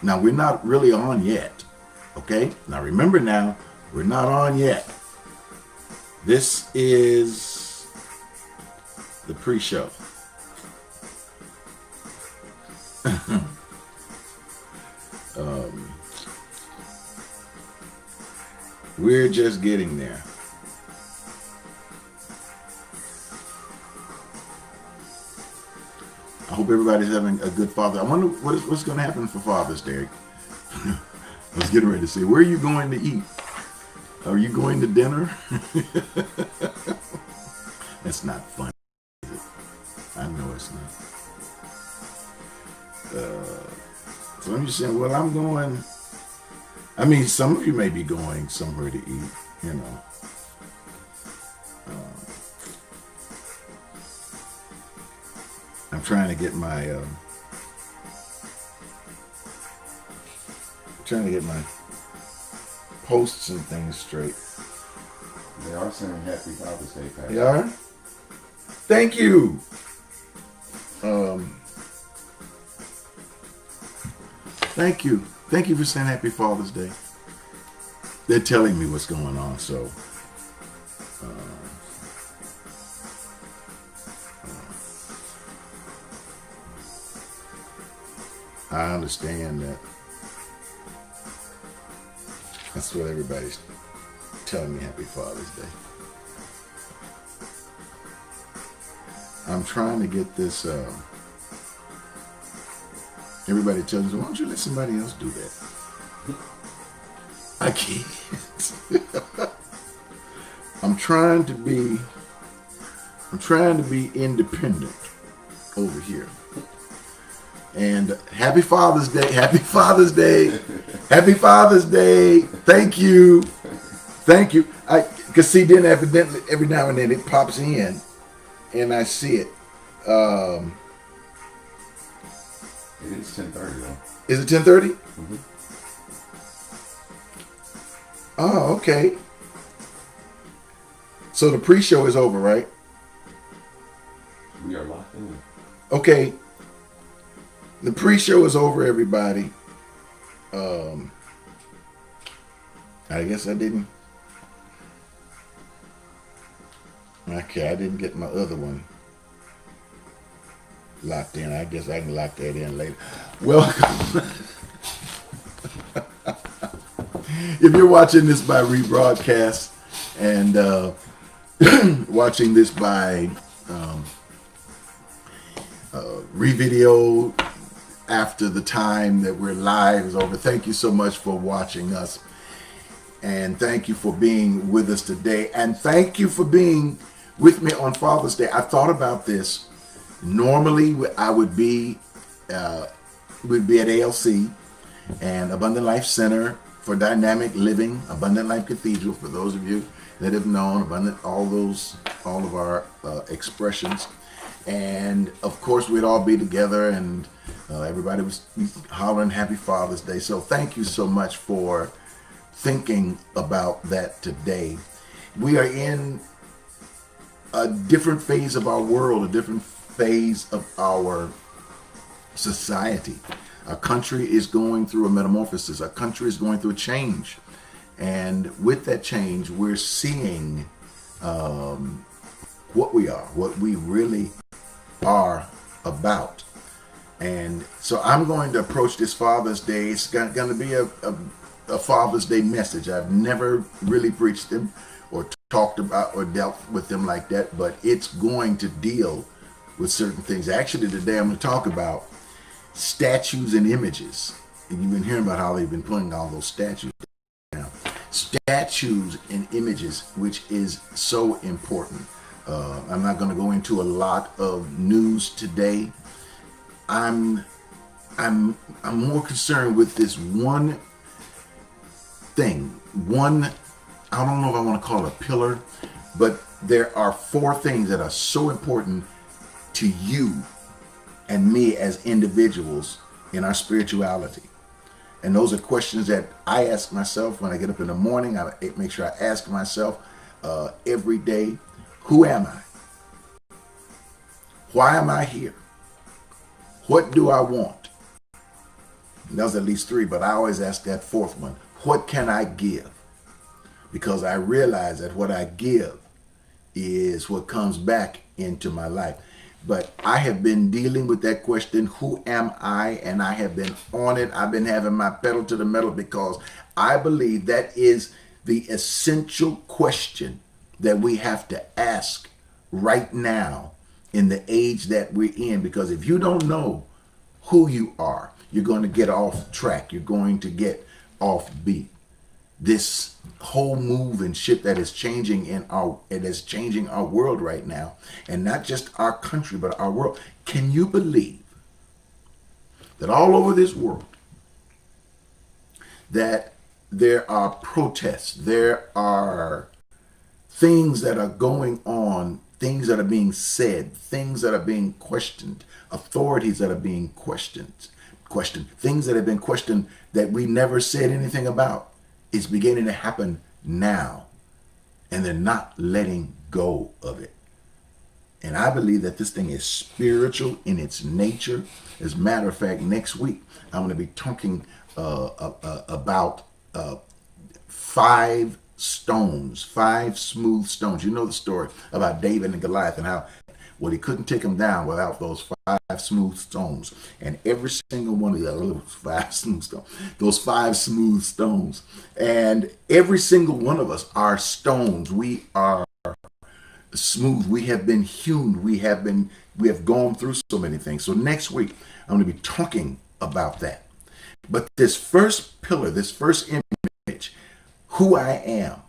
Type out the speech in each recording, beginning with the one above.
Now, we're not really on yet. Okay? Now, remember now, we're not on yet. This is the pre-show. We're just getting there. I hope everybody's having a good Father. I wonder what's going to happen for Father's Day. I was getting ready to say, where are you going to eat? Are you going to dinner? That's not funny, is it? I know it's not. So I'm just saying, well, I'm going. I mean, some of you may be going somewhere to eat, you know. I'm trying to get my posts and things straight. They are saying Happy Father's Day, Pastor. They are? Thank you. Thank you. Thank you for saying Happy Father's Day. They're telling me what's going on, so I understand that. That's what everybody's telling me, Happy Father's Day. I'm trying to get this. Everybody tells me, why don't you let somebody else do that? I can't. I'm trying to be independent over here. And Happy Father's Day, Happy Father's Day, Happy Father's Day. Thank you. Thank you. Because see, then evidently every now and then it pops in and I see it. It is 10:30 though. Is it 10:30? Mm-hmm. Oh, okay. So the pre-show is over, right? We are locked in. Okay. The pre-show is over, everybody. I guess I didn't. Okay, I didn't get my other one locked in. I guess I can lock that in later. Welcome. If you're watching this by rebroadcast and watching this by revideo after the time that we're live is over, thank you so much for watching us. And thank you for being with us today. And thank you for being with me on Father's Day. I thought about this. Normally, I would be at ALC and Abundant Life Center for Dynamic Living, Abundant Life Cathedral, for those of you that have known all of our expressions. And of course, we'd all be together and everybody was hollering Happy Father's Day. So thank you so much for thinking about that today. We are in a different phase of our world, a different phase of our society. Our country is going through a metamorphosis. Our country is going through a change. And with that change, we're seeing what we really are about. And so I'm going to approach this Father's Day. It's going to be a Father's Day message. I've never really preached them or talked about or dealt with them like that, but it's going to deal with certain things. Actually, today I'm going to talk about statues and images. And you've been hearing about how they've been putting all those statues down. Statues and images, which is so important. I'm not going to go into a lot of news today. I'm more concerned with this one thing. I don't know if I want to call it a pillar, but there are four things that are so important to you and me as individuals in our spirituality. And those are questions that I ask myself when I get up in the morning. I make sure I ask myself every day, who am I? Why am I here? What do I want? There's at least three, but I always ask that fourth one, what can I give? Because I realize that what I give is what comes back into my life. But I have been dealing with that question, who am I? And I have been on it. I've been having my pedal to the metal because I believe that is the essential question that we have to ask right now in the age that we're in. Because if you don't know who you are, you're going to get off track. You're going to get off beat. This whole move and shift that is changing it is changing our world right now, and not just our country but our world. Can you believe that all over this world that there are protests, there are things that are going on, things that are being said, things that are being questioned, authorities that are being questioned, things that have been questioned that we never said anything about? It's beginning to happen now, and they're not letting go of it. And I believe that this thing is spiritual in its nature. As a matter of fact, next week I'm going to be talking about 5 stones, 5 smooth stones. You know the story about David and Goliath and how, well, he couldn't take him down without those 5 smooth stones. And every single one of those 5 smooth stones, those 5 smooth stones, and every single one of us are stones. We are smooth. We have been hewn. We have gone through so many things. So next week, I'm going to be talking about that. But this first pillar, this first image, who I am,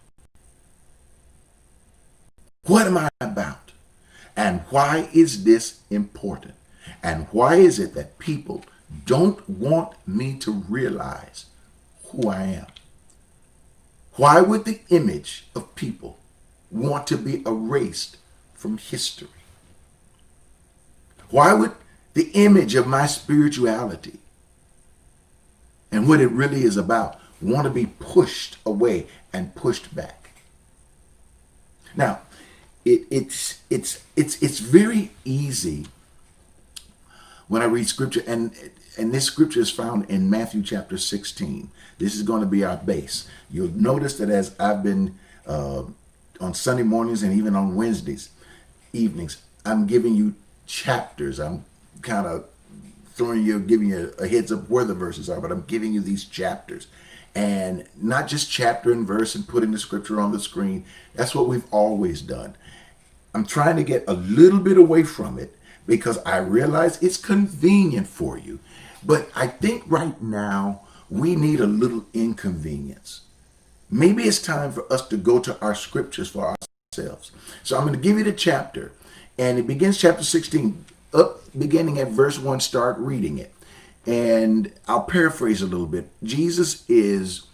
what am I about? And why is this important? And why is it that people don't want me to realize who I am? Why would the image of people want to be erased from history? Why would the image of my spirituality and what it really is about want to be pushed away and pushed back? Now, it's very easy when I read scripture, and this scripture is found in Matthew chapter 16. This is going to be our base. You'll notice that as I've been on Sunday mornings and even on Wednesdays evenings, I'm giving you chapters. I'm kind of giving you a heads up where the verses are, but I'm giving you these chapters. And not just chapter and verse and putting the scripture on the screen. That's what we've always done. I'm trying to get a little bit away from it because I realize it's convenient for you. But I think right now we need a little inconvenience. Maybe it's time for us to go to our scriptures for ourselves. So I'm going to give you the chapter, and it begins chapter 16, beginning at verse 1. Start reading it. And I'll paraphrase a little bit. Jesus has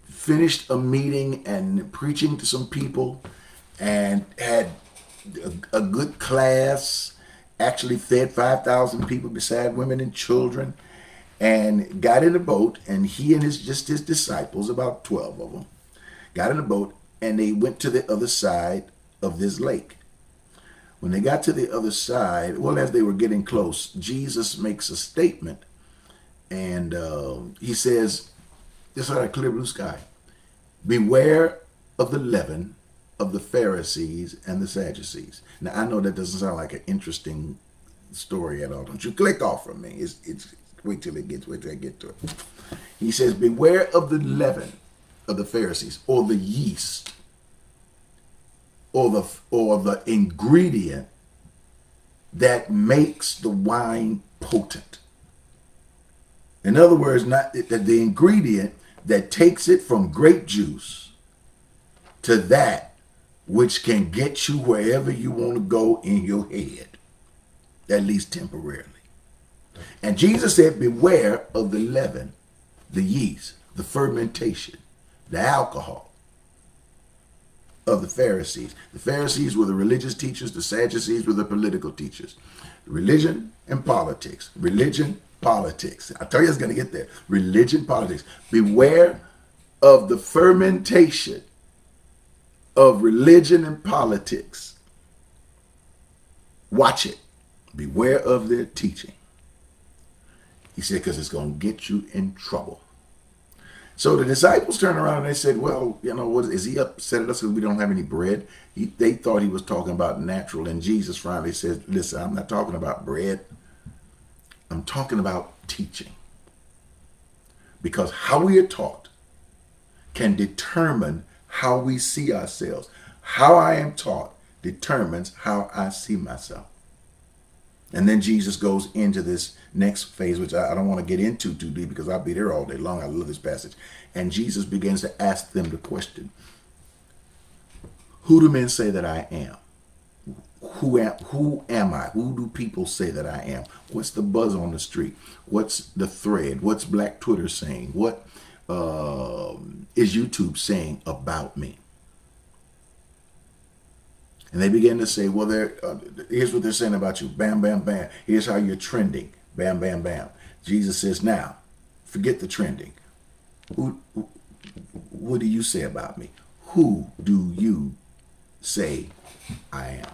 finished a meeting and preaching to some people and had a good class, actually fed 5,000 people beside women and children, and got in a boat, and he and his disciples, about 12 of them, got in a boat, and they went to the other side of this lake. When they got to the other side, well, as they were getting close, Jesus makes a statement, and he says, this is a clear blue sky, beware of the leaven of the Pharisees and the Sadducees. Now, I know that doesn't sound like an interesting story at all. Don't you click off from me. It's wait till I get to it. He says, beware of the leaven of the Pharisees, or the yeast, or the ingredient that makes the wine potent. In other words, not the ingredient that takes it from grape juice to that which can get you wherever you want to go in your head, at least temporarily. And Jesus said, beware of the leaven, the yeast, the fermentation, the alcohol of the Pharisees. The Pharisees were the religious teachers. The Sadducees were the political teachers. Religion and politics. Religion, politics. I tell you, it's going to get there. Religion, politics. Beware of the fermentation of religion and politics. Watch it. Beware of their teaching. He said, because it's going to get you in trouble. So the disciples turned around and they said, well, what is he upset at us because we don't have any bread? They thought he was talking about natural. And Jesus finally said, listen, I'm not talking about bread. I'm talking about teaching. Because how we are taught can determine how we see ourselves. How I am taught determines how I see myself. And then Jesus goes into this next phase, which I don't want to get into too deep because I'll be there all day long. I love this passage. And Jesus begins to ask them the question, who do men say that I am? Who am I? Who do people say that I am? What's the buzz on the street? What's the thread? What's Black Twitter saying? What is YouTube saying about me? And they begin to say, well, here's what they're saying about you. Bam, bam, bam. Here's how you're trending. Bam, bam, bam. Jesus says, now, forget the trending. What do you say about me? Who do you say I am?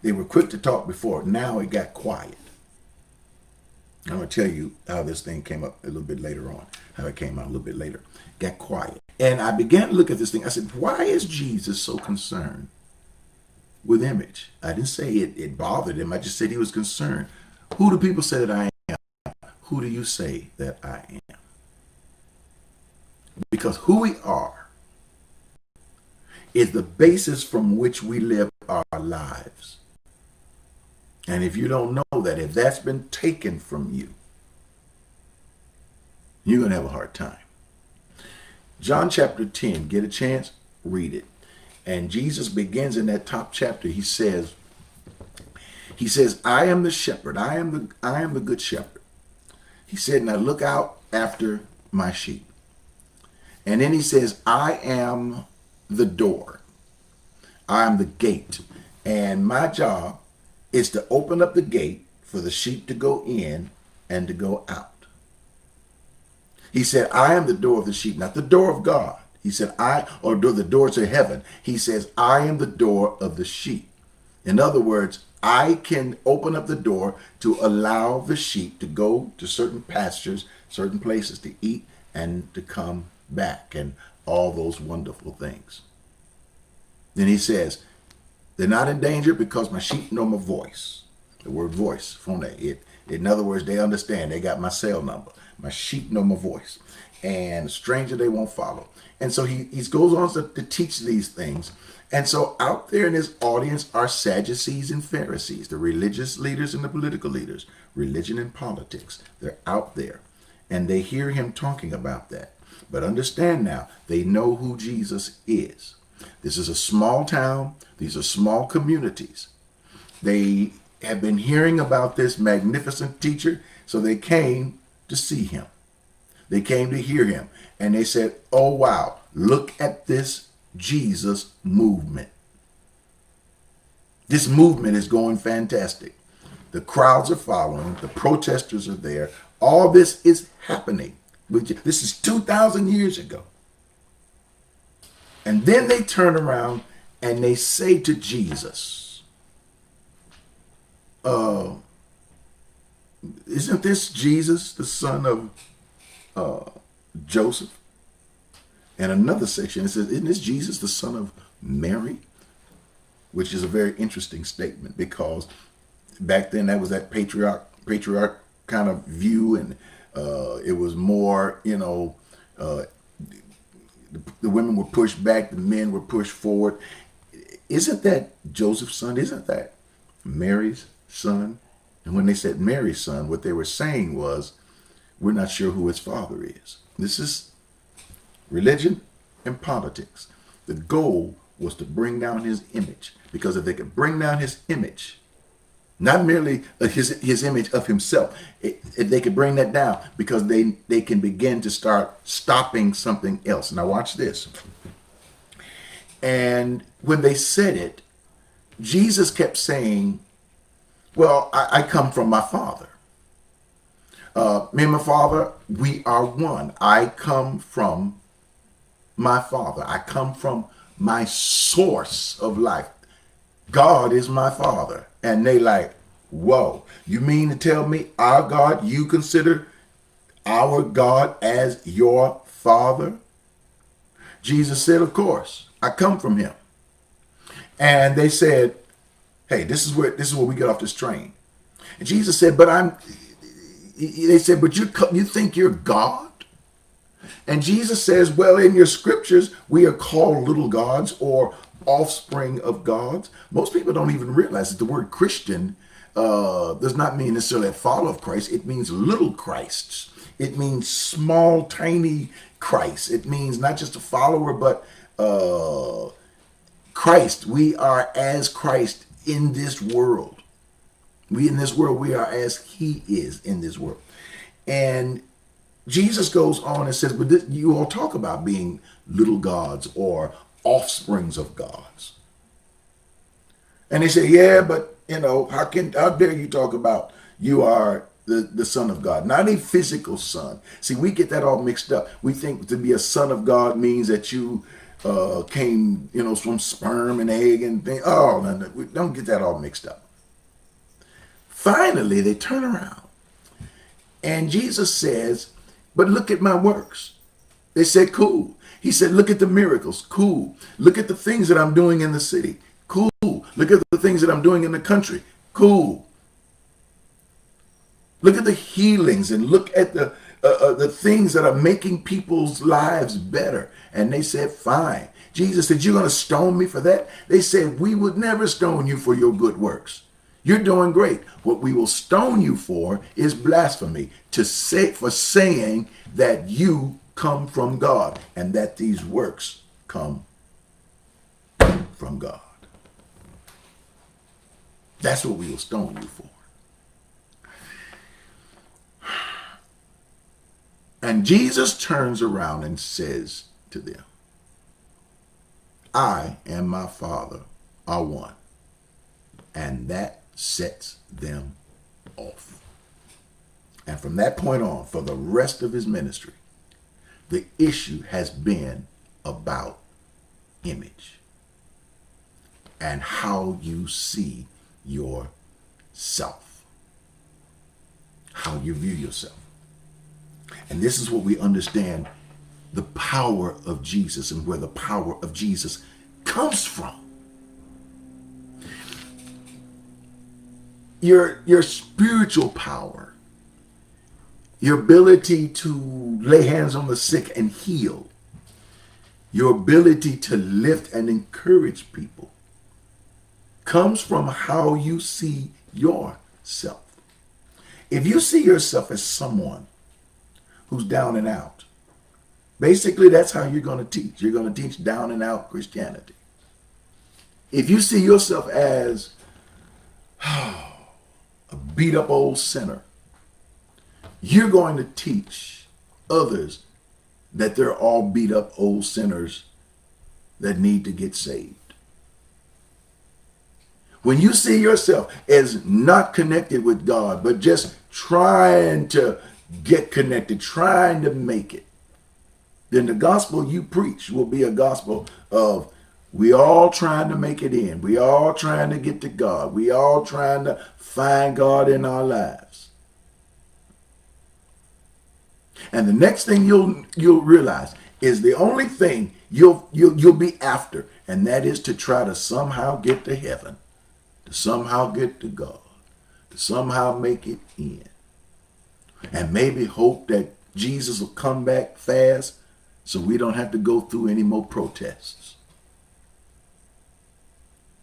They were quick to talk before. Now it got quiet. I'm going to tell you how this thing came up a little bit later on, how it came out a little bit later. Got quiet. And I began to look at this thing. I said, why is Jesus so concerned with image? I didn't say it bothered him. I just said he was concerned. Who do people say that I am? Who do you say that I am? Because who we are is the basis from which we live our lives. And if you don't know that, if that's been taken from you, you're going to have a hard time. John chapter 10, get a chance, read it. And Jesus begins in that top chapter. He says, I am the shepherd. I am the good shepherd. He said, now look out after my sheep. And then he says, I am the door. I am the gate. And my job is to open up the gate for the sheep to go in and to go out. He said, I am the door of the sheep, not the door of God. He said, the door to heaven. He says, I am the door of the sheep. In other words, I can open up the door to allow the sheep to go to certain pastures, certain places to eat and to come back and all those wonderful things. Then he says, they're not in danger because my sheep know my voice. The word voice, phone. In other words, they understand. They got my cell number. My sheep know my voice. And a stranger they won't follow. And so he goes on to teach these things. And so out there in his audience are Sadducees and Pharisees, the religious leaders and the political leaders, religion and politics. They're out there. And they hear him talking about that. But understand now, they know who Jesus is. This is a small town. These are small communities. They have been hearing about this magnificent teacher, so they came to see him. They came to hear him. And they said, oh, wow, look at this Jesus movement. This movement is going fantastic. The crowds are following. The protesters are there. All this is happening. This is 2,000 years ago. And then they turn around and they say to Jesus, isn't this Jesus, the son of Joseph? And another section, it says, isn't this Jesus, the son of Mary? Which is a very interesting statement because back then that was that patriarch kind of view, and it was more, the women were pushed back, the men were pushed forward. Isn't that Joseph's son? Isn't that Mary's son? And when they said Mary's son, what they were saying was, we're not sure who his father is. This is religion and politics. The goal was to bring down his image, because if they could bring down his image, not merely his image of himself, if they could bring that down, because they can begin to start stopping something else. Now watch this. And when they said it, Jesus kept saying, well, I come from my Father. Me and my Father, we are one. I come from my Father. I come from my source of life. God is my Father. And they like, Whoa, you mean to tell me our God, you consider our God as your Father? Jesus said, of course, I come from him. And they said, hey, this is where we get off this train. And Jesus said, they said, but you think you're God? And Jesus says, well, in your scriptures, we are called little gods or offspring of gods. Most people don't even realize that the word Christian does not mean necessarily a follower of Christ. It means little Christs. It means small, tiny Christ. It means not just a follower, but Christ. We are as Christ in this world. We in this world, we are as he is in this world. And Jesus goes on and says, but you all talk about being little gods or offsprings of gods. And they say, yeah, but how dare you talk about you are the son of God, not a physical son. See, we get that all mixed up. We think to be a son of God means that you came, from sperm and egg and thing. Oh, no, we don't get that all mixed up. Finally, they turn around and Jesus says, but look at my works. They said, cool. He said, look at the miracles. Cool. Look at the things that I'm doing in the city. Cool. Look at the things that I'm doing in the country. Cool. Look at the healings and look at the things that are making people's lives better. And they said, fine. Jesus said, you're going to stone me for that? They said, we would never stone you for your good works. You're doing great. What we will stone you for is blasphemy, for saying that you come from God and that these works come from God. That's what we will stone you for. And Jesus turns around and says to them, I and my Father are one. And that sets them off. And from that point on, for the rest of his ministry, the issue has been about image and how you see yourself, how you view yourself. And this is what we understand the power of Jesus and where the power of Jesus comes from. Your spiritual power, your ability to lay hands on the sick and heal, your ability to lift and encourage people comes from how you see yourself. If you see yourself as someone who's down and out, basically that's how you're going to teach. You're going to teach down and out Christianity. If you see yourself as a beat up old sinner, you're going to teach others that they're all beat up old sinners that need to get saved. When you see yourself as not connected with God, but just trying to get connected, trying to make it, then the gospel you preach will be a gospel of we all trying to make it in. We all trying to get to God. We all trying to find God in our lives. And the next thing you'll realize is the only thing you'll be after, and that is to try to somehow get to heaven, to somehow get to God, to somehow make it in. And maybe hope that Jesus will come back fast so we don't have to go through any more protests.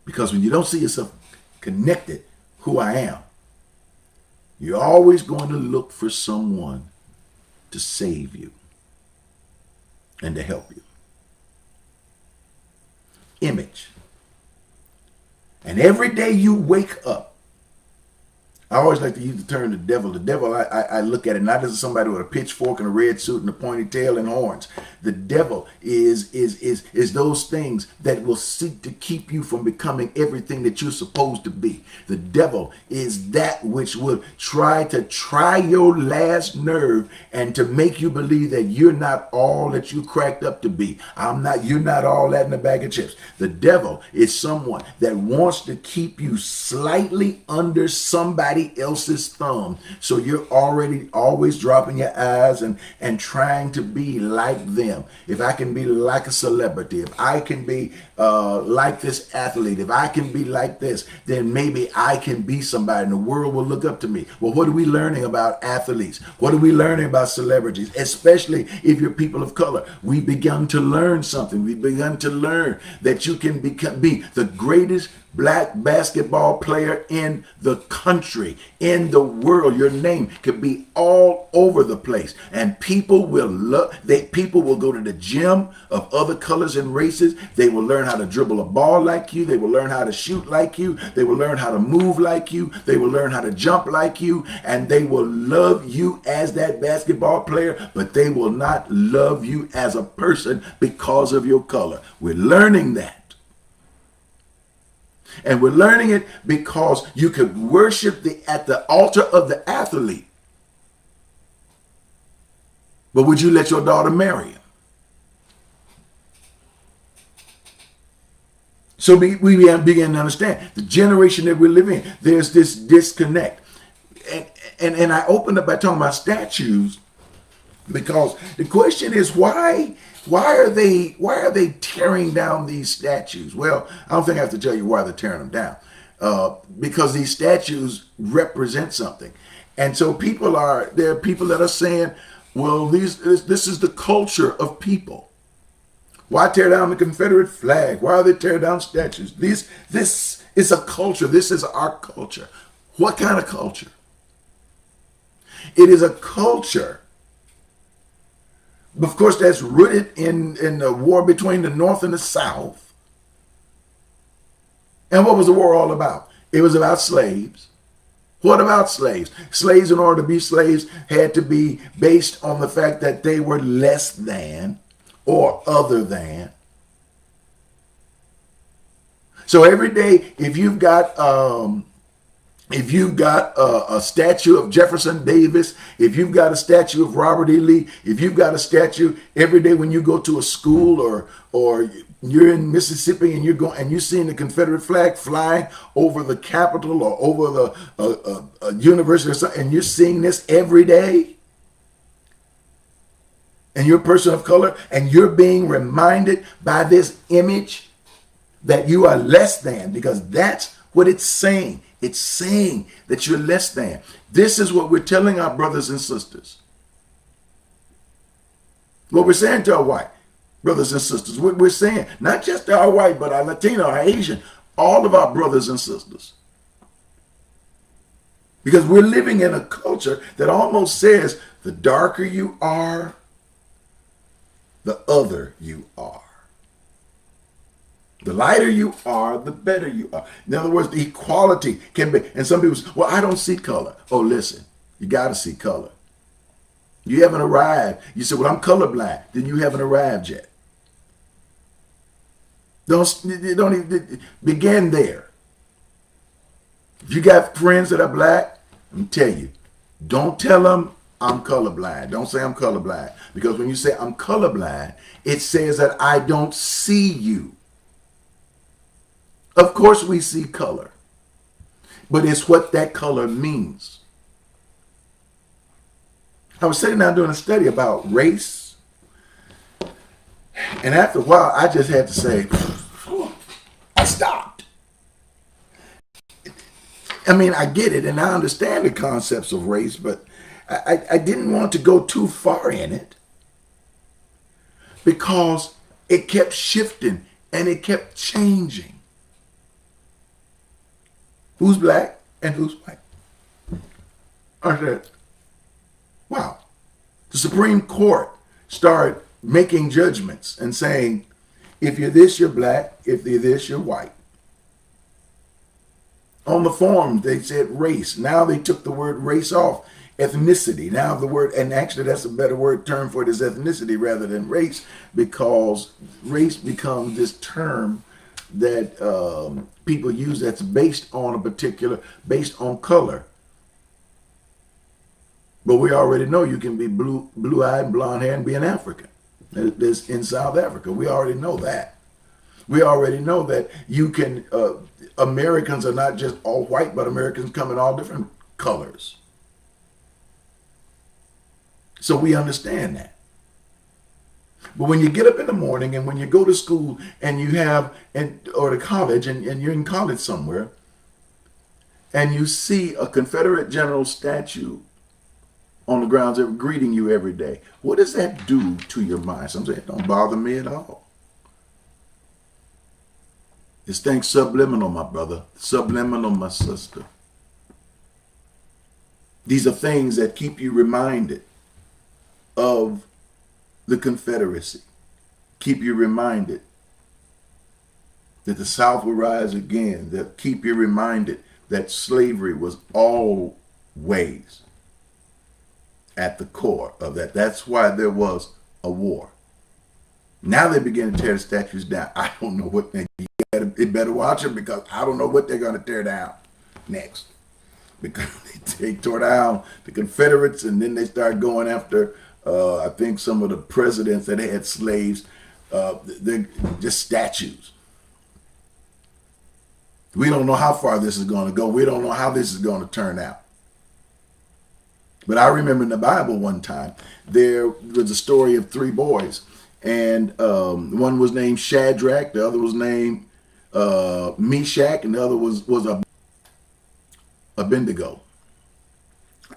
Because when you don't see yourself connected, who I am, you're always going to look for someone to save you and to help you. Image. And every day you wake up, I always like to use the term the devil. The devil, I look at it not as somebody with a pitchfork and a red suit and a pointed tail and horns. The devil is those things that will seek to keep you from becoming everything that you're supposed to be. The devil is that which will try your last nerve and to make you believe that you're not all that you cracked up to be. You're not all that in a bag of chips. The devil is someone that wants to keep you slightly under somebody else's thumb, so you're already always dropping your eyes and trying to be like them. If I can be like a celebrity, if I can be like this athlete, if I can be like this, then maybe I can be somebody and the world will look up to me. Well, what are we learning about athletes? What are we learning about celebrities? Especially if you're people of color. We've begun to learn something. We've begun to learn that you can be the greatest black basketball player in the country, in the world. Your name could be all over the place, and people will people will go to the gym of other colors and races. They will learn how to dribble a ball like you. They will learn how to shoot like you. They will learn how to move like you. They will learn how to jump like you, and they will love you as that basketball player, but they will not love you as a person because of your color. We're learning that. And we're learning it because you could worship at the altar of the athlete. But would you let your daughter marry him? So we begin to understand the generation that we're living in. There's this disconnect. And I opened up by talking about statues because the question is why are they tearing down these statues? Well, I don't think I have to tell you why they're tearing them down. Because these statues represent something. And so there are people that are saying, well, this is the culture of people. Why tear down the Confederate flag? Why are they tearing down statues? This is a culture. This is our culture. What kind of culture? It is a culture, of course, that's rooted in the war between the North and the South. And what was the war all about? It was about slaves. What about slaves? Slaves, in order to be slaves, had to be based on the fact that they were less than or other than. So every day, if you've got a statue of Jefferson Davis, if you've got a statue of Robert E. Lee, if you've got a statue every day when you go to a school or you're in Mississippi and you're seeing the Confederate flag flying over the Capitol or over the university or something, and you're seeing this every day, and you're a person of color, and you're being reminded by this image that you are less than, because that's what it's saying. It's saying that you're less than. This is what we're telling our brothers and sisters. What we're saying to our white brothers and sisters. What we're saying, not just to our white, but our Latino, our Asian, all of our brothers and sisters. Because we're living in a culture that almost says the darker you are, the other you are. The lighter you are, the better you are. In other words, the equality can be, and some people say, well, I don't see color. Oh, listen, you got to see color. You haven't arrived. You say, well, I'm colorblind. Then you haven't arrived yet. Don't even begin there. If you got friends that are black, let me tell you, don't tell them I'm colorblind. Don't say I'm colorblind. Because when you say I'm colorblind, it says that I don't see you. Of course we see color, but it's what that color means. I was sitting down doing a study about race, and after a while I just had to say, I stopped. I mean, I get it, and I understand the concepts of race, but I didn't want to go too far in it because it kept shifting and it kept changing. Who's black and who's white? I said, wow. The Supreme Court started making judgments and saying, if you're this, you're black. If you're this, you're white. On the form, they said race. Now they took the word race off. Ethnicity. Now the word, and actually that's a better word term for it, is ethnicity rather than race, because race becomes this term that people use that's based on a particular, based on color. But we already know you can be blue-eyed, blonde hair, and be an African. This in South Africa. We already know that. We already know that you can. Americans are not just all white, but Americans come in all different colors. So we understand that. But when you get up in the morning and when you go to school and you have, or to college, and you're in college somewhere, and you see a Confederate general statue on the grounds of greeting you every day, what does that do to your mind? Some say it don't bother me at all. This thing's subliminal, my brother. Subliminal, my sister. These are things that keep you reminded of the Confederacy. Keep you reminded that the South will rise again. That keep you reminded that slavery was always at the core of that. That's why there was a war. Now they begin to tear the statues down. I don't know what they better watch it, because I don't know what they're going to tear down next. Because they tore down the Confederates, and then they started going after, I think, some of the presidents that had slaves. They're just statues. We don't know how far this is going to go. We don't know how this is going to turn out. But I remember in the Bible one time, there was a story of three boys. And one was named Shadrach, the other was named Meshach, and the other was Abednego.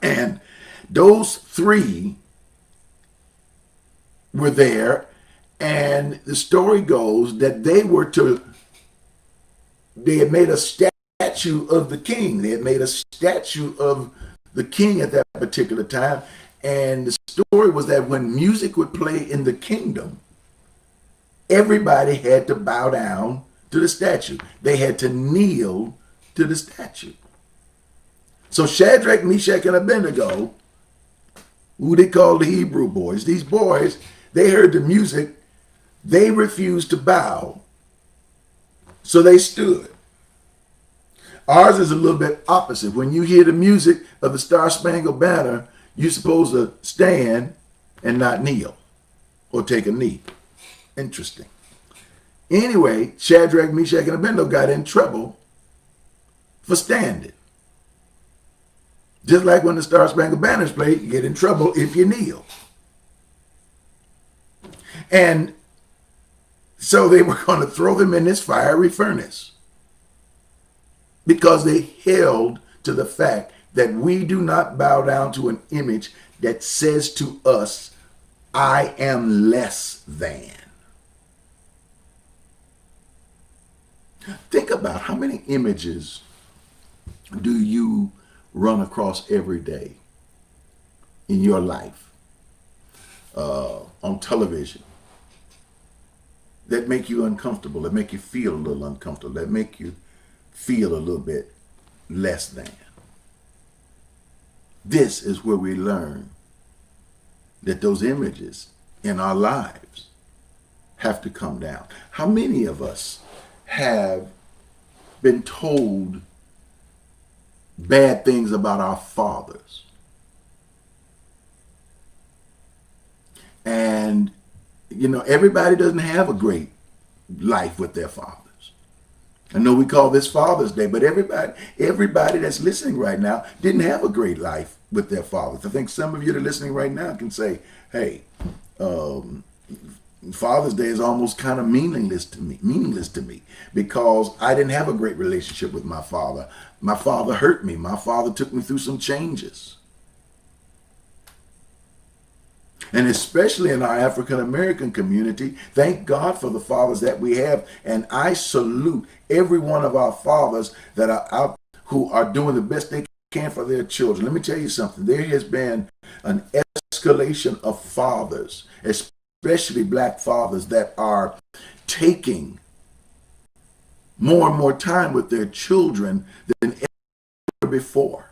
And those three were there, and the story goes that they had made a statue of the king. They had made a statue of the king at that particular time. And the story was that when music would play in the kingdom, everybody had to bow down to the statue. They had to kneel to the statue. So Shadrach, Meshach, and Abednego, who they called the Hebrew boys, these boys, they heard the music, they refused to bow, so they stood. Ours is a little bit opposite. When you hear the music of the Star-Spangled Banner, you're supposed to stand and not kneel or take a knee. Interesting. Anyway, Shadrach, Meshach, and Abednego got in trouble for standing. Just like when the Star-Spangled Banner is played, you get in trouble if you kneel. And so they were going to throw them in this fiery furnace because they held to the fact that we do not bow down to an image that says to us, I am less than. Think about how many images do you run across every day in your life, on television, that make you uncomfortable, that make you feel a little uncomfortable, that make you feel a little bit less than. This is where we learn that those images in our lives have to come down. How many of us have been told bad things about our fathers? And, you know, everybody doesn't have a great life with their fathers. I know we call this Father's Day, but everybody that's listening right now didn't have a great life with their fathers. I think some of you that are listening right now can say, hey, Father's Day is almost kind of meaningless to me because I didn't have a great relationship with my father. My father hurt me. My father took me through some changes. And especially in our African American community, thank God for the fathers that we have. And I salute every one of our fathers that are out who are doing the best they can for their children. Let me tell you something. There has been an escalation of fathers, especially black fathers, that are taking more and more time with their children than ever before.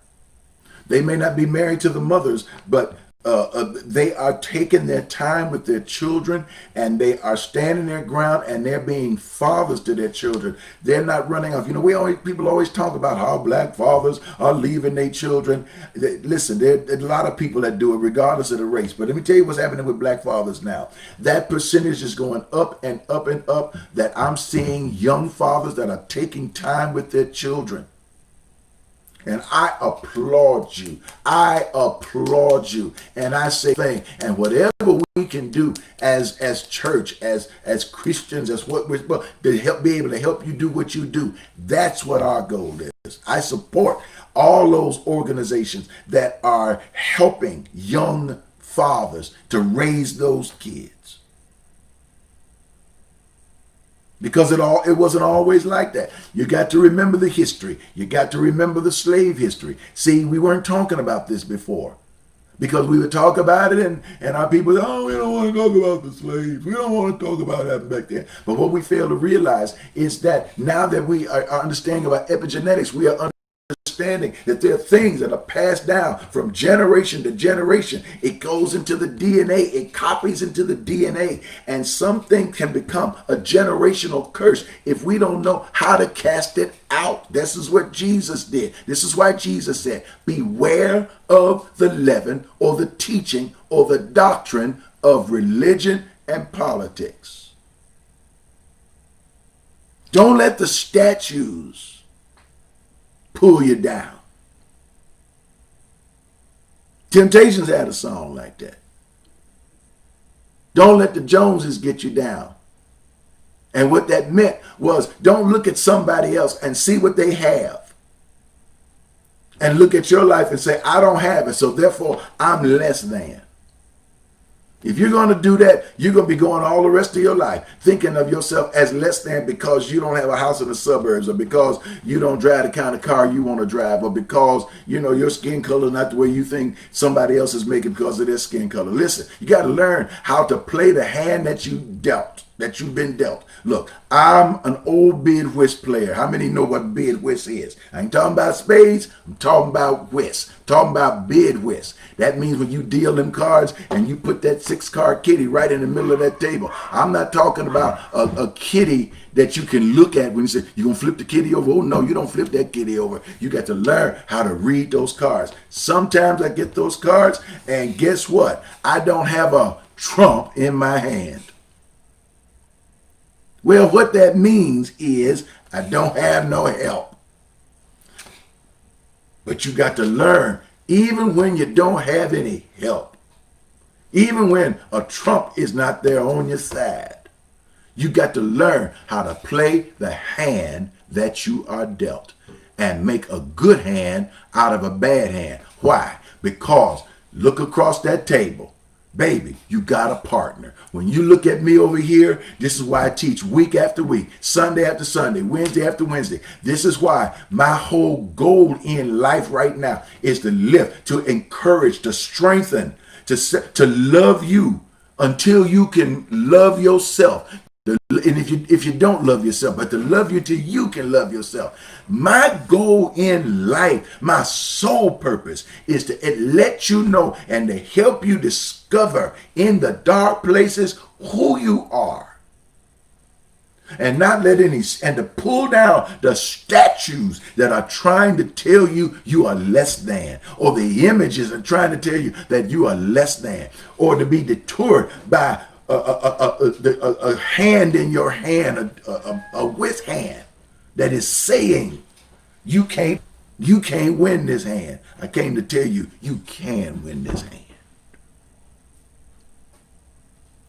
They may not be married to the mothers, but they are taking their time with their children, and they are standing their ground, and they're being fathers to their children. They're not running off. You know, people always talk about how black fathers are leaving their children. Listen, there are a lot of people that do it regardless of the race. But let me tell you what's happening with black fathers now. That percentage is going up and up and up, that I'm seeing young fathers that are taking time with their children. And I applaud you. I applaud you. And I say, and whatever we can do as church, as Christians, as what we're supposed to help, be able to help you do what you do. That's what our goal is. I support all those organizations that are helping young fathers to raise those kids. Because it wasn't always like that. You got to remember the history. You got to remember the slave history. See, we weren't talking about this before. Because we would talk about it and our people, oh, we don't want to talk about the slaves. We don't want to talk about that back then. But what we fail to realize is that now that we are understanding about epigenetics, we are understanding that there are things that are passed down from generation to generation. It goes into the DNA. It copies into the DNA. And something can become a generational curse if we don't know how to cast it out. This is what Jesus did. This is why Jesus said, beware of the leaven or the teaching or the doctrine of religion and politics. Don't let the statues pull you down. Temptations had a song like that. Don't let the Joneses get you down. And what that meant was, don't look at somebody else and see what they have. And look at your life and say, I don't have it, so therefore I'm less than. If you're going to do that, you're going to be going all the rest of your life thinking of yourself as less than because you don't have a house in the suburbs, or because you don't drive the kind of car you want to drive, or because, you know, your skin color is not the way you think somebody else is making because of their skin color. Listen, you got to learn how to play the hand that you've been dealt. Look, I'm an old bid whist player. How many know what bid whist is? I ain't talking about spades. I'm talking about whist. I'm talking about bid whist. That means when you deal them cards and you put that 6-card kitty right in the middle of that table. I'm not talking about a kitty that you can look at when you say, you going to flip the kitty over? Oh, no, you don't flip that kitty over. You got to learn how to read those cards. Sometimes I get those cards, and guess what? I don't have a trump in my hand. Well, what that means is I don't have no help. But you got to learn, even when you don't have any help, even when a trump is not there on your side, you got to learn how to play the hand that you are dealt and make a good hand out of a bad hand. Why? Because look across that table. Baby, you got a partner. When you look at me over here, this is why I teach week after week, Sunday after Sunday, Wednesday after Wednesday. This is why my whole goal in life right now is to lift, to encourage, to strengthen, to love you until you can love yourself. And if you don't love yourself, but to love you till you can love yourself. My goal in life, my sole purpose, is to let you know and to help you discover in the dark places who you are. And not let and to pull down the statues that are trying to tell you you are less than, or the images are trying to tell you that you are less than, or to be detoured by a hand in your hand, a whist hand that is saying you can't win this hand. I came to tell you, you can win this hand.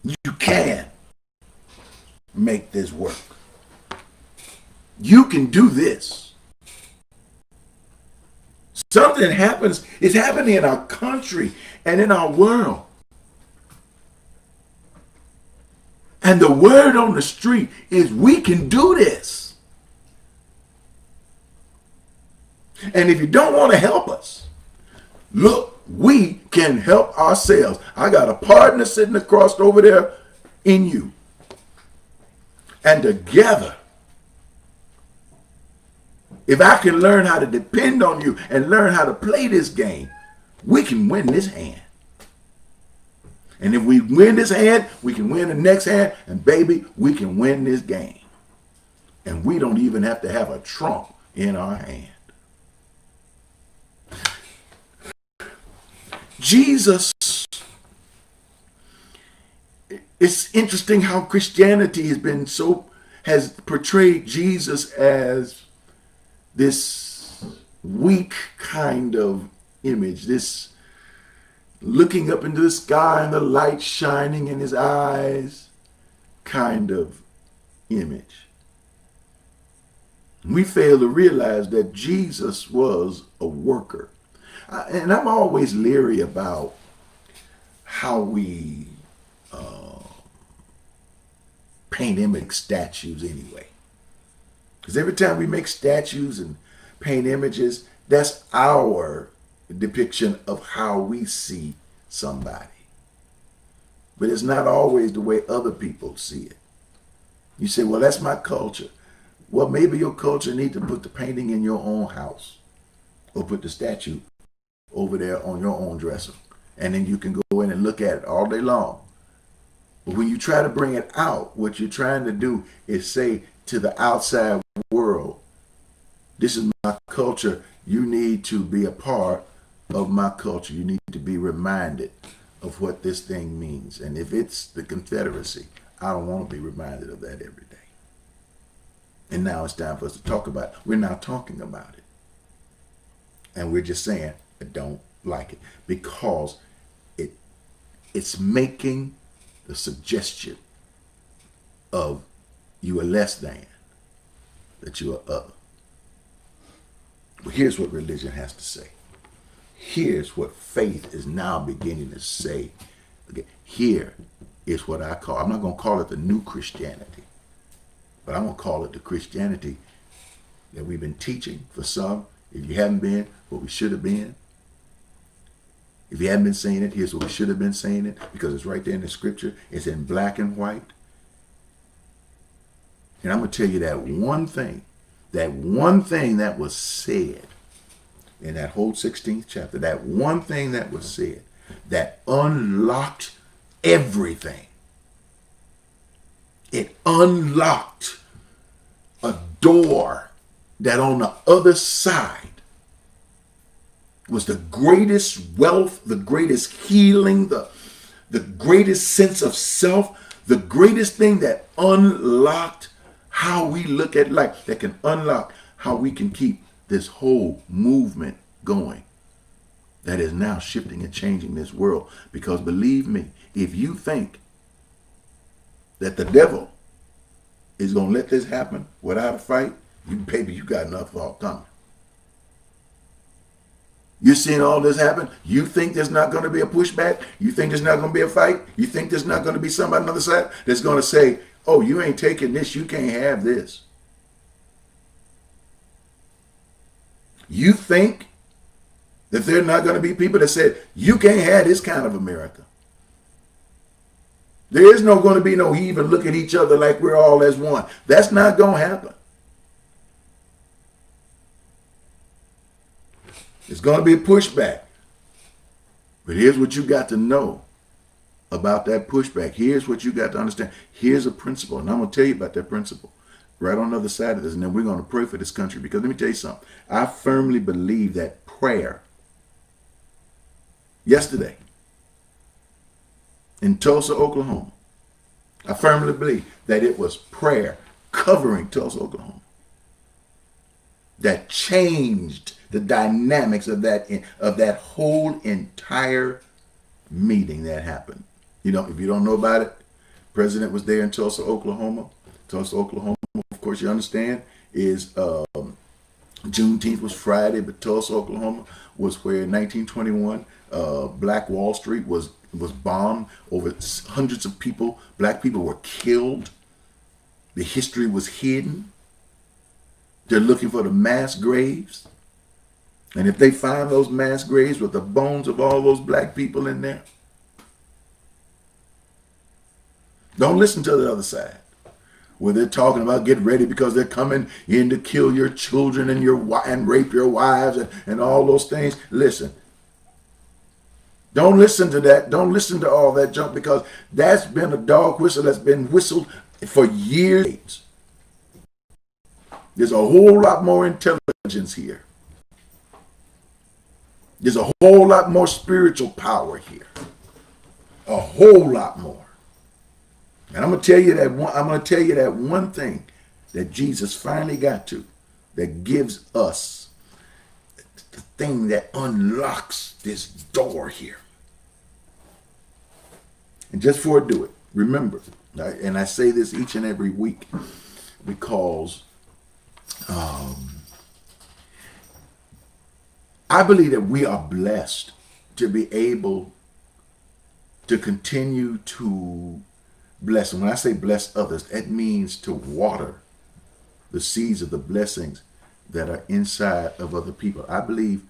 You can make this work. You can do this. Something happens, it's happening in our country and in our world. And the word on the street is we can do this. And if you don't want to help us, look, we can help ourselves. I got a partner sitting across over there in you. And together, If I can learn how to depend on you and learn how to play this game, we can win this hand. And if we win this hand, we can win the next hand. And baby, we can win this game. And we don't even have to have a trump in our hand. Jesus, it's interesting how Christianity has portrayed Jesus as this weak kind of image, this looking up into the sky and the light shining in his eyes kind of image. We fail to realize that Jesus was a worker. And I'm always leery about how we paint image statues anyway. Because every time we make statues and paint images, that's our depiction of how we see somebody. But it's not always the way other people see it. You say, well, that's my culture. Well, maybe your culture needs to put the painting in your own house or put the statue over there on your own dresser. And then you can go in and look at it all day long. But when you try to bring it out, what you're trying to do is say to the outside world, this is my culture. You need to be a part of my culture. You need to be reminded of what this thing means. And if it's the Confederacy, I don't want to be reminded of that every day. And now it's time for us to talk about it. We're not talking about it. And we're just saying, I don't like it. Because it's making the suggestion of you are less than, that you are other. Well, here's what religion has to say. Here's what faith is now beginning to say. Okay, here is what I call, I'm not going to call it the new Christianity, but I'm going to call it the Christianity that we've been teaching for some. If you haven't been, what we should have been. If you haven't been saying it, here's what we should have been saying it, because it's right there in the scripture. It's in black and white. And I'm going to tell you that one thing that was said in that whole 16th chapter, that one thing that was said that unlocked everything. It unlocked a door that on the other side was the greatest wealth, the greatest healing, the greatest sense of self, the greatest thing that unlocked how we look at life, that can unlock how we can keep this whole movement going that is now shifting and changing this world. Because believe me, if you think that the devil is going to let this happen without a fight, you got enough thought coming. You're seeing all this happen. You think there's not going to be a pushback? You think there's not going to be a fight? You think there's not going to be somebody on the other side that's going to say, oh, you ain't taking this. You can't have this. You think that there are not going to be people that said, you can't have this kind of America. There is no going to be no even look at each other like we're all as one. That's not going to happen. It's going to be a pushback. But here's what you got to know about that pushback. Here's what you got to understand. Here's a principle. And I'm going to tell you about that principle right on the other side of this. And then we're going to pray for this country. Because let me tell you something. I firmly believe that prayer yesterday in Tulsa, Oklahoma, I firmly believe that it was prayer covering Tulsa, Oklahoma that changed the dynamics of that whole entire meeting that happened. You know, if you don't know about it, the president was there in Tulsa, Oklahoma. Tulsa, Oklahoma, of course, you understand, is Juneteenth was Friday, but Tulsa, Oklahoma was where in 1921 Black Wall Street was bombed. Over hundreds of people, black people were killed. The history was hidden. They're looking for the mass graves. And if they find those mass graves with the bones of all those black people in there, don't listen to the other side. where they're talking about get ready because they're coming in to kill your children and and rape your wives and all those things. Listen. Don't listen to that. Don't listen to all that junk, because that's been a dog whistle that's been whistled for years. There's a whole lot more intelligence here. There's a whole lot more spiritual power here. A whole lot more. And I'm going to tell you that one thing that Jesus finally got to, that gives us the thing that unlocks this door here. And just before I do it, remember, and I say this each and every week, because I believe that we are blessed to be able to continue to bless. And when I say bless others, that means to water the seeds of the blessings that are inside of other people. I believe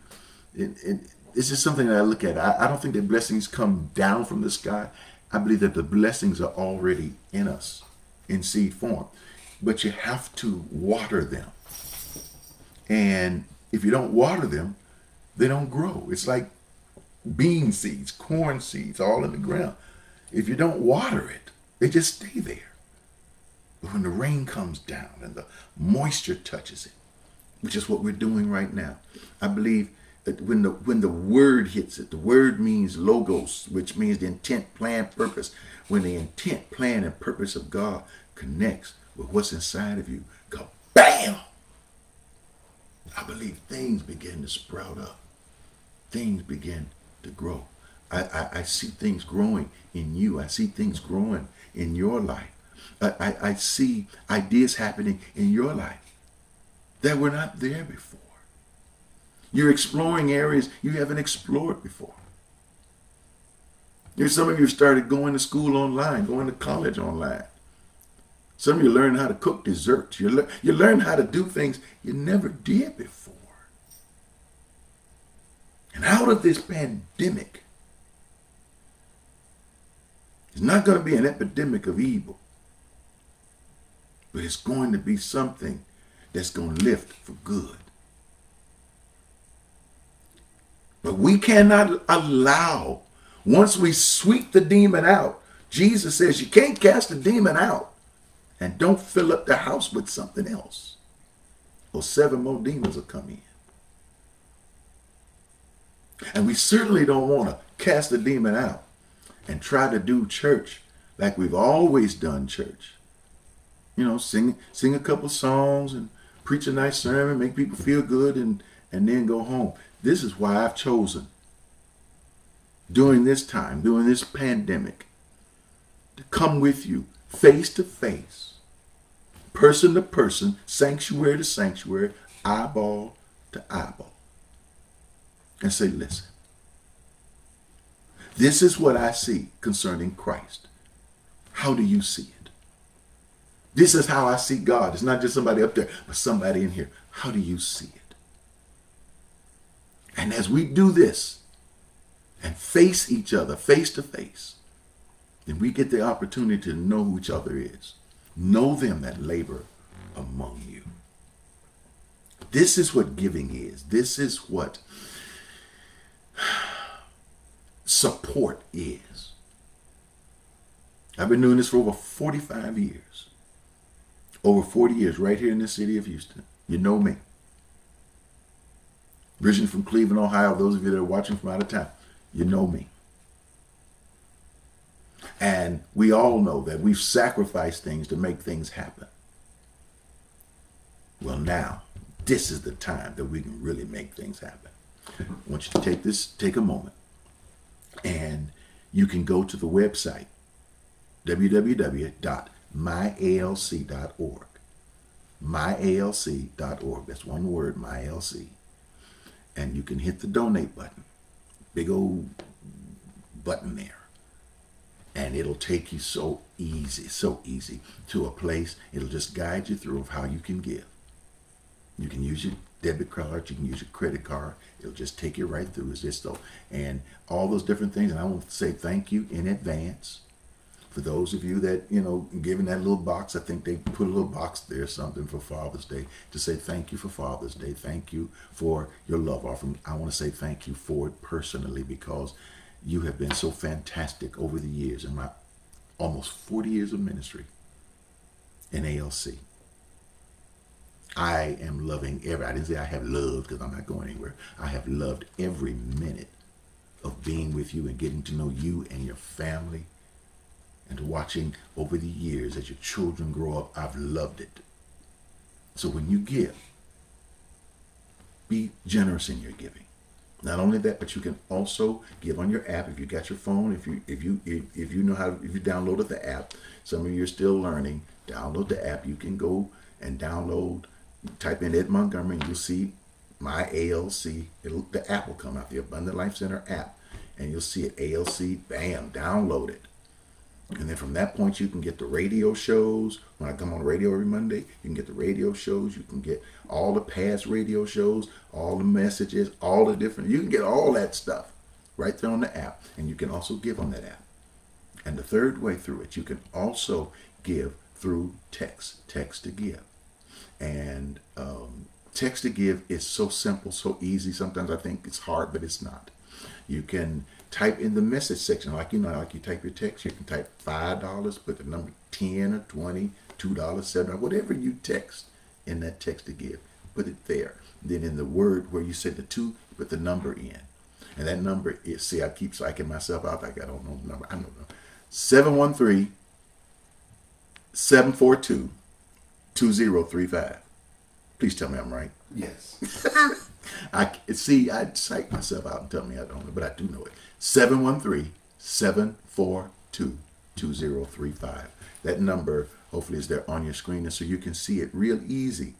this is something that I look at. I don't think that blessings come down from the sky. I believe that the blessings are already in us in seed form, but you have to water them. And if you don't water them, they don't grow. It's like bean seeds, corn seeds, all in the ground. If you don't water it, they just stay there. But when the rain comes down and the moisture touches it, which is what we're doing right now, I believe that when the word hits it, the word means logos, which means the intent, plan, purpose. When the intent, plan, and purpose of God connects with what's inside of you, go bam! I believe things begin to sprout up. Things begin to grow. I see things growing in you. I see things growing in your life. I see ideas happening in your life that were not there before. You're exploring areas you haven't explored before. Some of you started going to school online, going to college online. Some of you learn how to cook desserts. You learn how to do things you never did before. And out of this pandemic, it's not going to be an epidemic of evil, but it's going to be something that's going to lift for good. But we cannot allow, once we sweep the demon out, Jesus says you can't cast the demon out and don't fill up the house with something else, or 7 more demons will come in. And we certainly don't want to cast the demon out and try to do church like we've always done church. Sing a couple songs and preach a nice sermon, make people feel good, and then go home. This is why I've chosen, during this time, during this pandemic, to come with you face to face, person to person, sanctuary to sanctuary, eyeball to eyeball, and say, listen, this is what I see concerning Christ. How do you see it? This is how I see God. It's not just somebody up there, but somebody in here. How do you see it? And as we do this and face each other face to face, then we get the opportunity to know who each other is. Know them that labor among you. This is what giving is. This is what support is. I've been doing this for over 45 years. Over 40 years right here in the city of Houston. You know me. Originally from Cleveland, Ohio. Those of you that are watching from out of town, you know me. And we all know that we've sacrificed things to make things happen. Well, now, this is the time that we can really make things happen. I want you to take a moment, and you can go to the website, www.myalc.org. myalc.org. That's one word, myalc. And you can hit the donate button. Big old button there. And it'll take you so easy to a place. It'll just guide you through of how you can give. You can use your debit card, you can use your credit card. It'll just take you right through. It's just so, and all those different things. And I want to say thank you in advance For those of you that, given that little box, I think they put a little box there, something for Father's Day, to say thank you for Father's Day. Thank you for your love offering. I want to say thank you for it personally, because you have been so fantastic over the years in my almost 40 years of ministry in ALC. I am loving I didn't say I have loved, because I'm not going anywhere. I have loved every minute of being with you and getting to know you and your family, and watching over the years as your children grow up. I've loved it. So when you give, be generous in your giving. Not only that, but you can also give on your app if you got your phone. If you downloaded the app. Some of you are still learning. Download the app. You can go and download. Type in Ed Montgomery, and you'll see my ALC. The app will come out, the Abundant Life Center app, and you'll see it, ALC. Bam, download it. And then from that point, you can get the radio shows. When I come on the radio every Monday, you can get the radio shows. You can get all the past radio shows, all the messages, all the different. You can get all that stuff right there on the app. And you can also give on that app. And the third way through it, you can also give through text to give. And text to give is so simple, so easy. Sometimes I think it's hard, but it's not. You can type in the message section, like you type your text. You can type $5, put the number 10 or 20, $2, $7, whatever you text in that text to give. Put it there. Then in the word where you said the 2, put the number in. And that number is, see, I keep psyching myself out like I don't know the number. I don't know. 713-742-2035. Please tell me I'm right. Yes. I psych myself out and tell me I don't know, but I do know it. 713-742-2035. That number hopefully is there on your screen, and so you can see it real easy.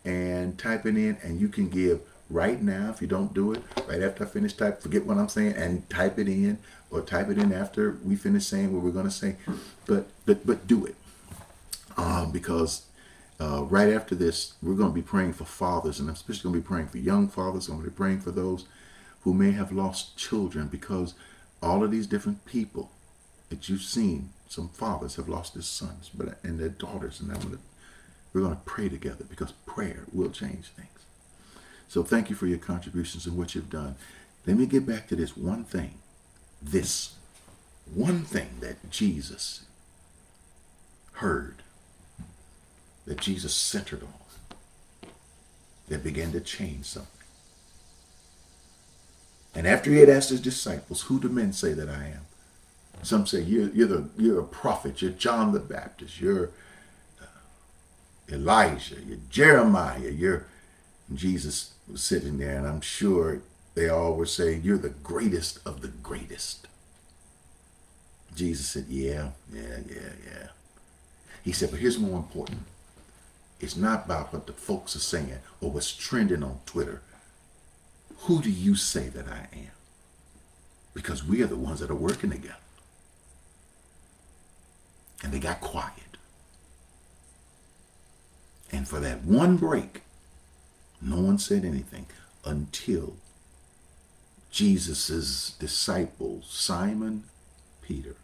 And type it in, and you can give right now. If you don't do it right after I finish forget what I'm saying, and type it in, or type it in after we finish saying what we're going to say. But do it, because right after this, we're going to be praying for fathers, and I'm especially going to be praying for young fathers. I'm going to be praying for those who may have lost children, because all of these different people that you've seen, some fathers have lost their sons and their daughters, and we're going to pray together, because prayer will change things. So thank you for your contributions and what you've done. Let me get back to this one thing that Jesus heard, that Jesus centered on, that began to change something. And after he had asked his disciples, who do men say that I am? Some say you're a prophet, you're John the Baptist, you're Elijah, you're Jeremiah, Jesus was sitting there, and I'm sure they all were saying, you're the greatest of the greatest. Jesus said, yeah. He said, but here's more important. It's not about what the folks are saying or what's trending on Twitter. Who do you say that I am? Because we are the ones that are working together. And they got quiet. And for that one break, no one said anything until Jesus' disciple, Simon Peter.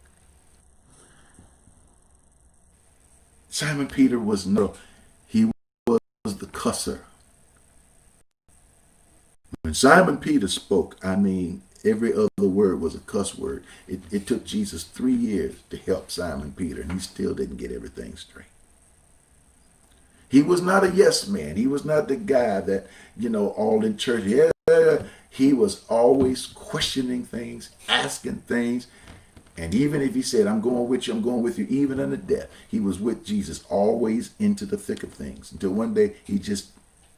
Simon Peter was the cusser. When Simon Peter spoke, every other word was a cuss word. It took Jesus 3 years to help Simon Peter, and he still didn't get everything straight. He was not a yes man. He was not the guy that, all in church. Yeah. He was always questioning things, asking things. And even if he said, I'm going with you, even unto death, he was with Jesus always into the thick of things, until one day he just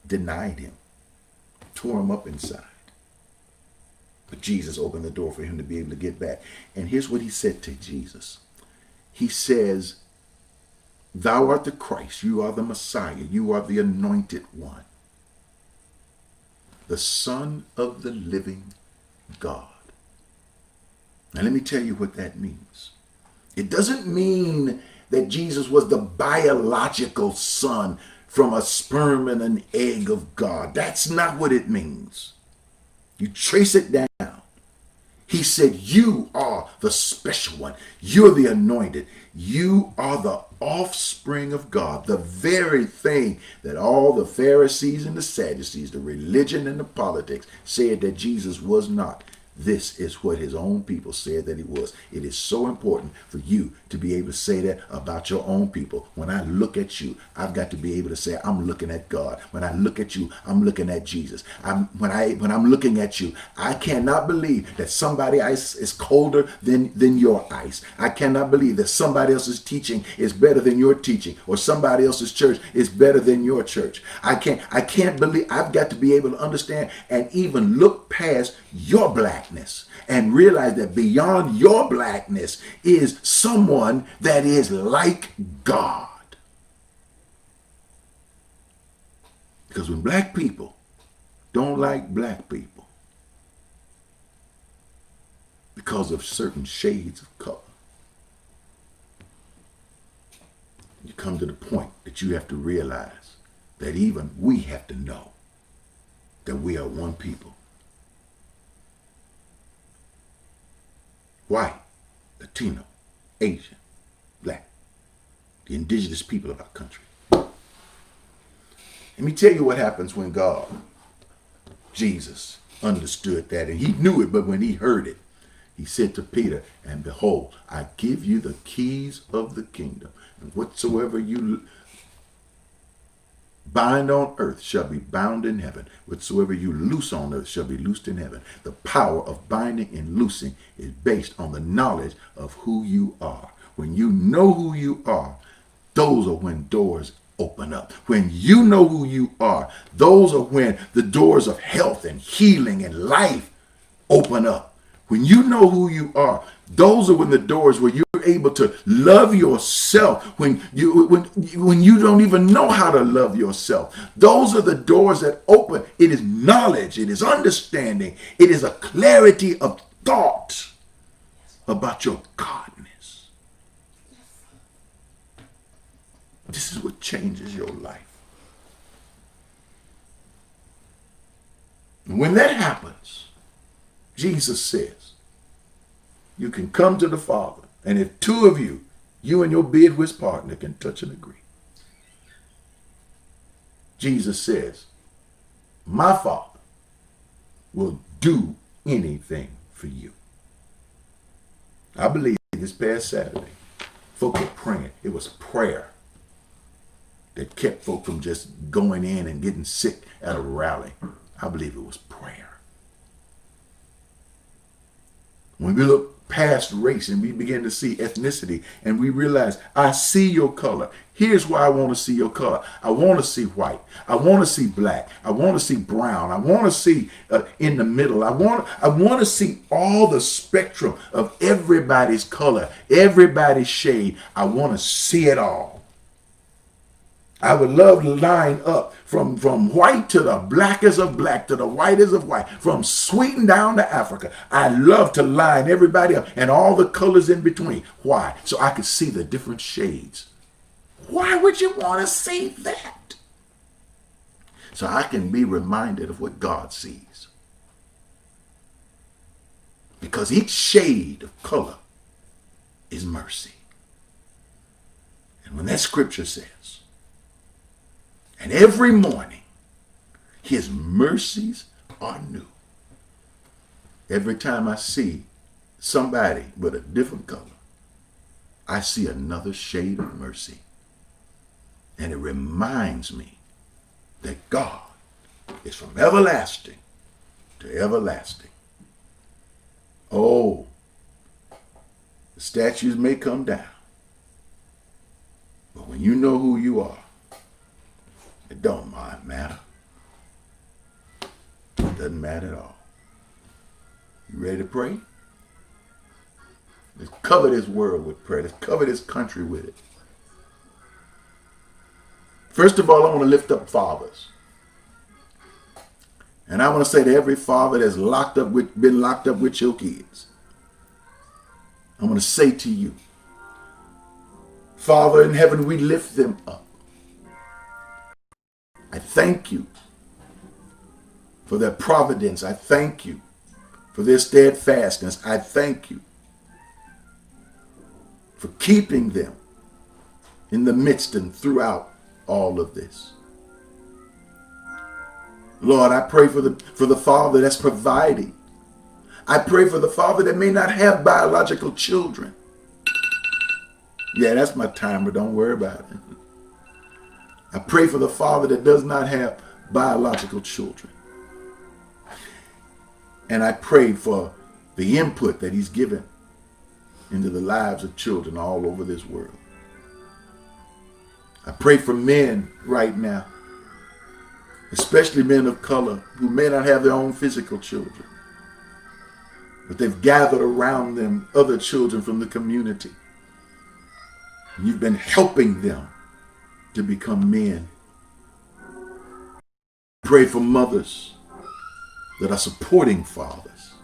denied him, tore him up inside. But Jesus opened the door for him to be able to get back. And here's what he said to Jesus. He says, thou art the Christ, you are the Messiah, you are the anointed one, the Son of the living God. Now let me tell you what that means. It doesn't mean that Jesus was the biological son from a sperm and an egg of God. That's not what it means. You trace it down. He said, you are the special one. You're the anointed. You are the offspring of God, the very thing that all the Pharisees and the Sadducees, the religion and the politics, said that Jesus was not. This is what his own people said that he was. It is so important for you to be able to say that about your own people. When I look at you, I've got to be able to say, I'm looking at God. When I look at you, I'm looking at Jesus. When I'm looking at you, I cannot believe that somebody ice is colder than your ice. I cannot believe that somebody else's teaching is better than your teaching, or somebody else's church is better than your church. I can't believe. I've got to be able to understand and even look past your blackness and realize that beyond your blackness is someone that is like God. Because when black people don't like black people because of certain shades of color, you come to the point that you have to realize that even we have to know that we are one people. White, Latino, Asian, black, the indigenous people of our country. Let me tell you what happens when God, Jesus, understood that, and he knew it, but when he heard it, he said to Peter, and behold, I give you the keys of the kingdom, and whatsoever you bind on earth shall be bound in heaven. Whatsoever you loose on earth shall be loosed in heaven. The power of binding and loosing is based on the knowledge of who you are. When you know who you are, those are when doors open up. When you know who you are, those are when the doors of health and healing and life open up. When you know who you are, those are when the doors where you're able to love yourself when you don't even know how to love yourself. Those are the doors that open. It is knowledge. It is understanding. It is a clarity of thought about your Godness. This is what changes your life. When that happens, Jesus says, you can come to the Father, and if two of you, you and your bid-whist partner, can touch and agree. Jesus says, my Father will do anything for you. I believe this past Saturday, folk were praying. It was prayer that kept folk from just going in and getting sick at a rally. I believe it was prayer. When we look past race and we begin to see ethnicity and we realize, I see your color. Here's why I want to see your color. I want to see white. I want to see black. I want to see brown. I want to see in the middle. I want to see all the spectrum of everybody's color, everybody's shade. I want to see it all. I would love to line up from white to the blackest of black to the whitest of white, from Sweden down to Africa. I love to line everybody up and all the colors in between. Why? So I could see the different shades. Why would you want to see that? So I can be reminded of what God sees. Because each shade of color is mercy. And when that scripture says, and every morning, his mercies are new. Every time I see somebody with a different color, I see another shade of mercy. And it reminds me that God is from everlasting to everlasting. Oh, the statues may come down, but when you know who you are, it don't matter. It doesn't matter at all. You ready to pray? Let's cover this world with prayer. Let's cover this country with it. First of all, I want to lift up fathers. And I want to say to every father that's been locked up with your kids, I want to say to you, Father in heaven, we lift them up. I thank you for their providence. I thank you for their steadfastness. I thank you for keeping them in the midst and throughout all of this. Lord, I pray for the father that's providing. I pray for the father that may not have biological children. Yeah, that's my timer. Don't worry about it. I pray for the father that does not have biological children. And I pray for the input that he's given into the lives of children all over this world. I pray for men right now, especially men of color who may not have their own physical children, but they've gathered around them other children from the community. You've been helping them to become men. Pray for mothers that are supporting fathers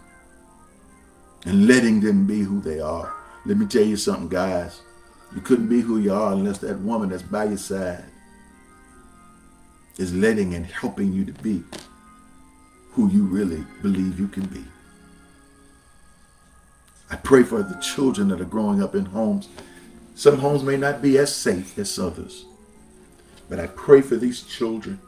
and letting them be who they are. Let me tell you something, guys. You couldn't be who you are unless that woman that's by your side is letting and helping you to be who you really believe you can be. I pray for the children that are growing up in homes. Some homes may not be as safe as others, but I pray for these children.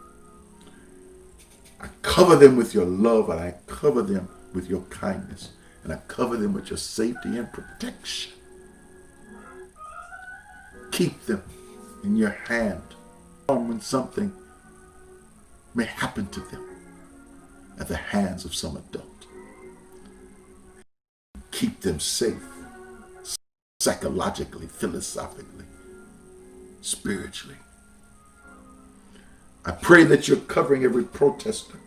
I cover them with your love, and I cover them with your kindness, and I cover them with your safety and protection. Keep them in your hand when something may happen to them at the hands of some adult. Keep them safe, psychologically, philosophically, spiritually. I pray that you're covering every protester,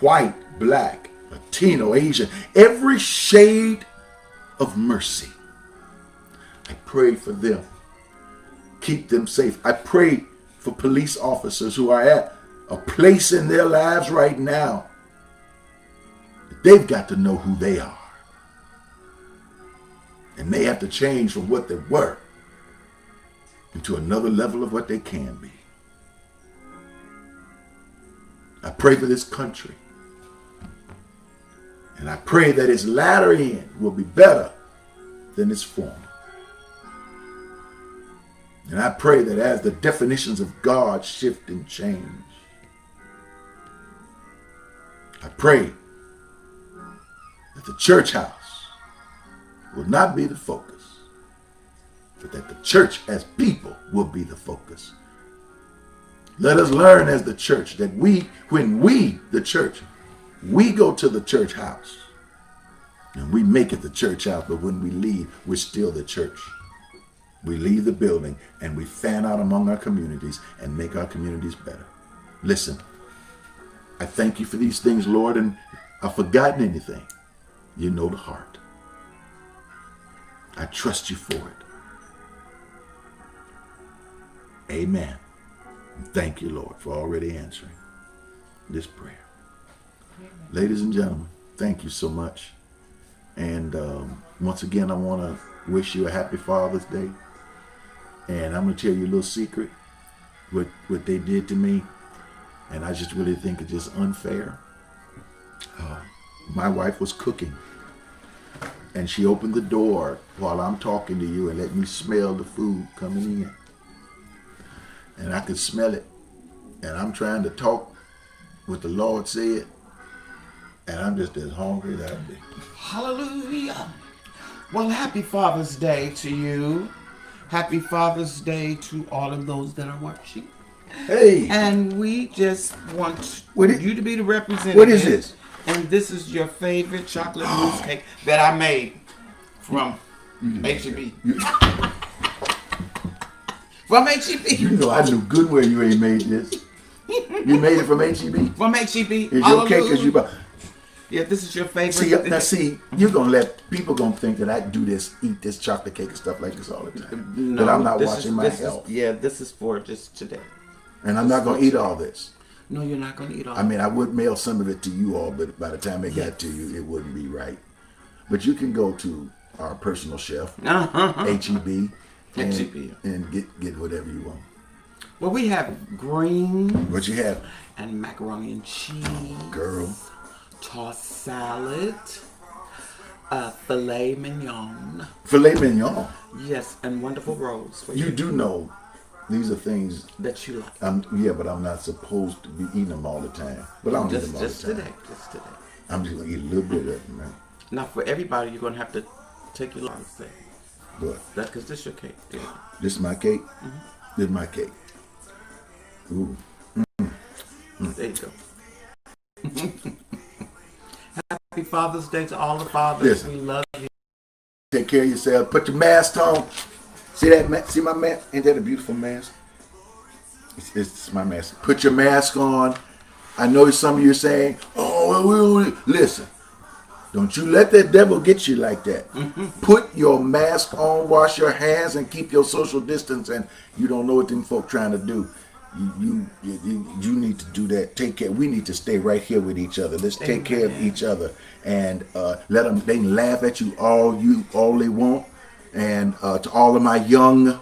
white, black, Latino, Asian, every shade of mercy. I pray for them. Keep them safe. I pray for police officers who are at a place in their lives right now. They've got to know who they are. And they have to change from what they were into another level of what they can be. I pray for this country. And I pray that its latter end will be better than its former. And I pray that as the definitions of God shift and change, I pray that the church house will not be the focus, but that the church as people will be the focus. Let us learn as the church that when we, the church, we go to the church house and we make it the church house, but when we leave, we're still the church. We leave the building and we fan out among our communities and make our communities better. Listen, I thank you for these things, Lord, and if I've forgotten anything, you know the heart. I trust you for it. Amen. Thank you, Lord, for already answering this prayer. Amen. Ladies and gentlemen, thank you so much. And once again, I want to wish you a happy Father's Day. And I'm going to tell you a little secret, what they did to me. And I just really think it's just unfair. My wife was cooking. And she opened the door while I'm talking to you and let me smell the food coming in. And I could smell it. And I'm trying to talk what the Lord said. And I'm just as hungry as I be. Hallelujah. Well, happy Father's Day to you. Happy Father's Day to all of those that are watching. Hey. And we just want you to be the representative. What is this? And this is your favorite chocolate mousse cake that I made from H-E-B. From H-E-B. You know I knew good well you ain't made this. You made it from H-E-B? From H-E-B. It's your cake because you... Yeah, this is your favorite. See, you're going to let people going to think that I do this, eat this chocolate cake and stuff like this all the time. No, but I'm not watching my health. This is for just today. And I'm not going to eat all this. No, you're not going to eat all I mean, I would mail some of it to you all, but by the time it got to you, it wouldn't be right. But you can go to our personal chef, H-E-B, and get whatever you want. Well, we have greens. What you have? And macaroni and cheese. Girl. tossed salad, filet mignon. Filet mignon. Yes, and wonderful rolls for You you do know these are things. that you like. Yeah, but I'm not supposed to be eating them all the time. But I don't eat them all Just the time. today, just today. I'm just gonna eat a little bit of them, man. Now for everybody, you're gonna have to take your long thing. But That's because this your cake. Dear. this is my cake. This is my cake. Ooh. There you go. Happy Father's Day to all the fathers. Listen. We love you. Take care of yourself. Put your mask on. See that? See my mask? Ain't that a beautiful mask? It's my mask. Put your mask on. I know some of you are saying, "Oh, well, listen." Don't you let that devil get you like that. Put your mask on, wash your hands, and keep your social distance. And you don't know what them folk trying to do. You need to do that. Take care. We need to stay right here with each other. Let's take care of each other and let them. They can laugh at you all they want. And to all of my young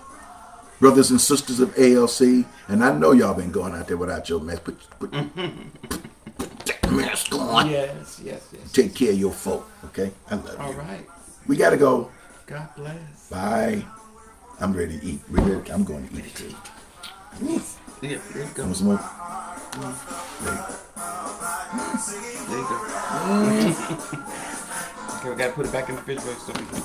brothers and sisters of ALC, and I know y'all been going out there without your mask. Put that mask on. Yes. Take care of your folk, okay? I love you. All right. We gotta go. God bless. Bye. I'm ready to eat. I'm going to eat it too. Yeah, there you go. Want some more? There you go. Okay, we gotta put it back in the refrigerator so we can.